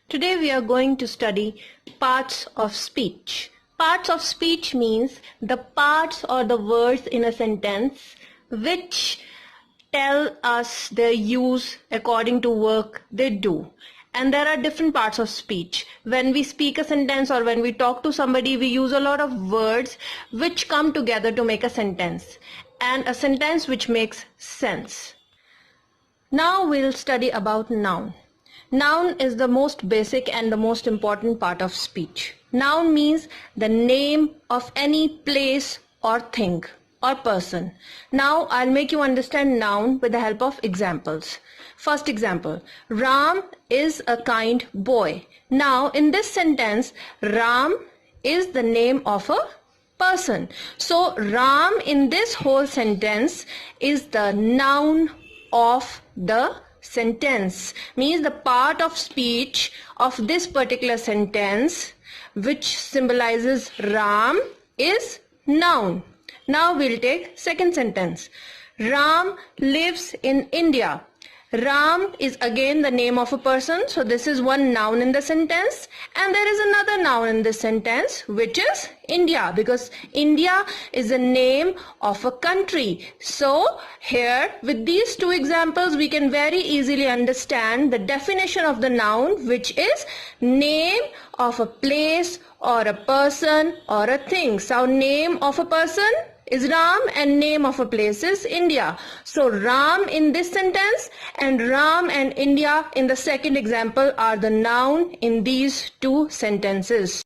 Today we are going to study parts of speech. Parts of speech means the parts or the words in a sentence which tell us their use according to work they do. And there are different parts of speech. When we speak a sentence or when we talk to somebody, we use a lot of words which come together to make a sentence, and a sentence which makes sense. Now we'll study about noun. Noun is the most basic and the most important part of speech. Noun means the name of any place or thing or person. Now I'll make you understand noun with the help of examples. First example, Ram is a kind boy. Now in this sentence, Ram is the name of a person. So Ram in this whole sentence is the noun of the sentence, means the part of speech of this particular sentence which symbolizes Ram is noun. Now we'll take second sentence. Ram lives in India. Ram is again the name of a person, so this is one noun in the sentence, and there is another noun in this sentence which is India, because India is the name of a country. So here with these two examples we can very easily understand the definition of the noun, which is name of a place or a person or a thing. So name of a person is Ram and name of a place is India. So Ram in this sentence and Ram and India in the second example are the noun in these two sentences.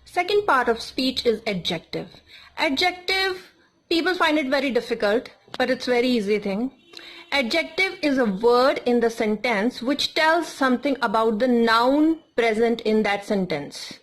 Second part of speech is adjective. Adjective, people find it very difficult, but it's very easy thing. Adjective is a word in the sentence which tells something about the noun present in that sentence,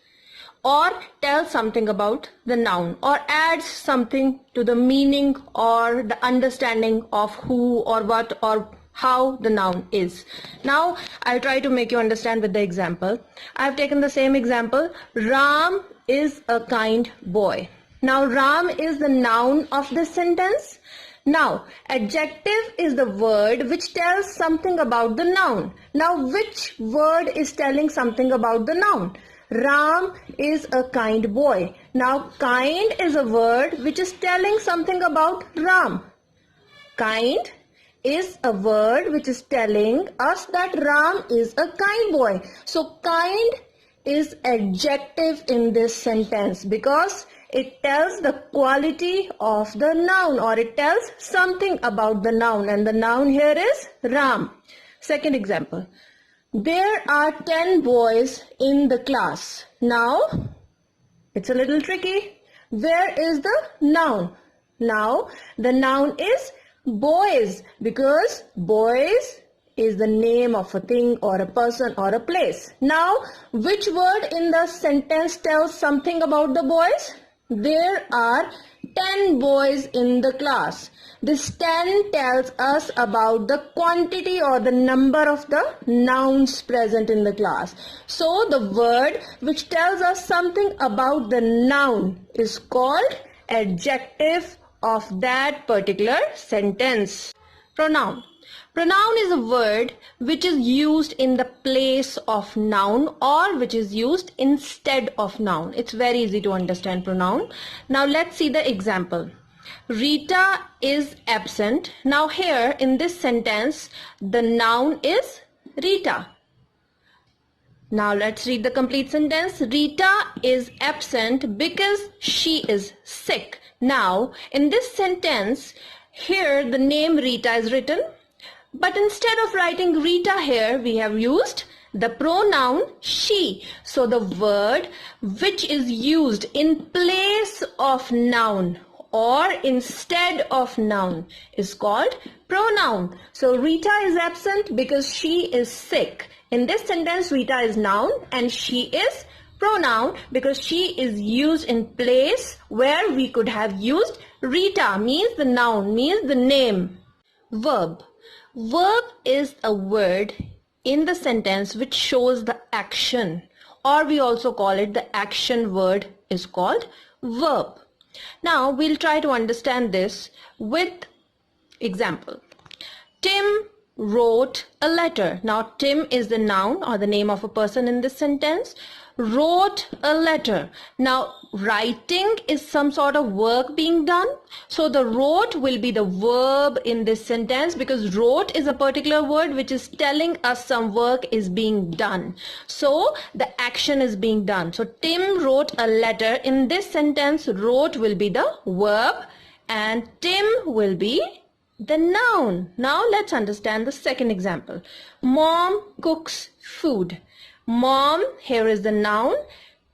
or tells something about the noun, or adds something to the meaning or the understanding of who or what or how the noun is. Now I'll try to make you understand with the example. I've taken the same example. Ram is a kind boy. Now Ram is the noun of this sentence. Now adjective is the word which tells something about the noun. Now which word is telling something about the noun? Ram is a kind boy. Now kind is a word which is telling something about Ram. Kind is a word which is telling us that Ram is a kind boy. So kind is adjective in this sentence because it tells the quality of the noun, or it tells something about the noun, and the noun here is Ram. Second example. There are 10 boys in the class. Now, it's a little tricky. Where is the noun? Now, the noun is boys, because boys is the name of a thing or a person or a place. Now, which word in the sentence tells something about the boys? There are 10 boys in the class. This 10 tells us about the quantity or the number of the nouns present in the class. So the word which tells us something about the noun is called adjective of that particular sentence. Pronoun. Pronoun is a word which is used in the place of noun or which is used instead of noun. It's very easy to understand pronoun. Now let's see the example. Rita is absent. Now here in this sentence, the noun is Rita. Now let's read the complete sentence. Rita is absent because she is sick. Now in this sentence, here the name Rita is written. But instead of writing Rita here, we have used the pronoun she. So the word which is used in place of noun or instead of noun is called pronoun. So Rita is absent because she is sick. In this sentence, Rita is noun and she is pronoun because she is used in place where we could have used Rita, means the noun, means the name. Verb. Verb is a word in the sentence which shows the action, or we also call it the action word is called verb. Now we'll try to understand this with example. Tim wrote a letter. Now Tim is the noun or the name of a person in this sentence. Wrote a letter. Now writing is some sort of work being done. So the wrote will be the verb in this sentence, because wrote is a particular word which is telling us some work is being done. So the action is being done. So Tim wrote a letter. In this sentence, wrote will be the verb and Tim will be the noun. Now let's understand the second example. Mom cooks food. Mom, here is the noun.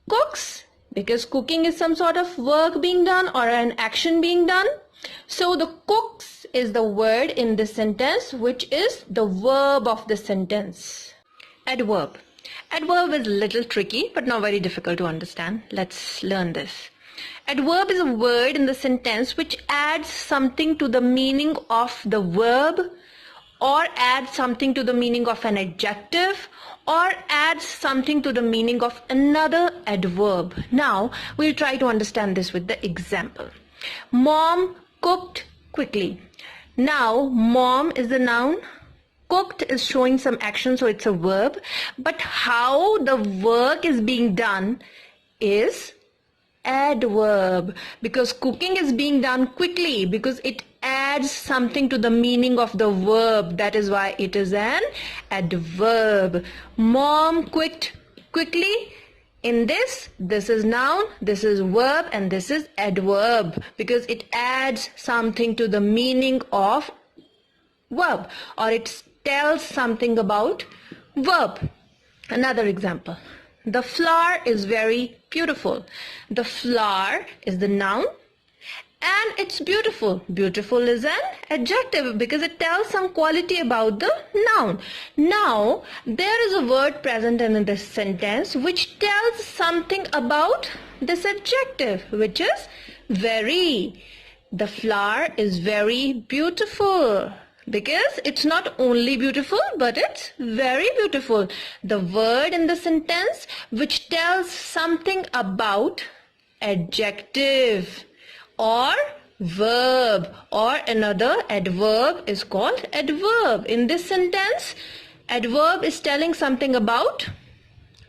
Cooks, because cooking is some sort of work being done or an action being done. So the cooks is the word in this sentence, which is the verb of the sentence. Adverb. Adverb is a little tricky but not very difficult to understand. Let's learn this. Adverb is a word in the sentence which adds something to the meaning of the verb, or adds something to the meaning of an adjective, or adds something to the meaning of another adverb. Now we'll try to understand this with the example. Mom cooked quickly. Now mom is the noun. Cooked is showing some action, so it's a verb. But how the work is being done is adverb, because cooking is being done quickly, because it adds something to the meaning of the verb. That is why it is an adverb. Mom cooked quickly. In this is noun, this is verb, and this is adverb, because it adds something to the meaning of verb, or it tells something about verb. Another example. The flower is very beautiful. The flower is the noun and it's beautiful. Beautiful is an adjective because it tells some quality about the noun. Now, there is a word present in this sentence which tells something about this adjective, which is very. The flower is very beautiful. Because it's not only beautiful, but it's very beautiful. The word in the sentence which tells something about adjective or verb or another adverb is called adverb. In this sentence, adverb is telling something about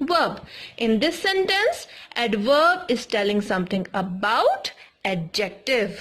verb. In this sentence, adverb is telling something about adjective.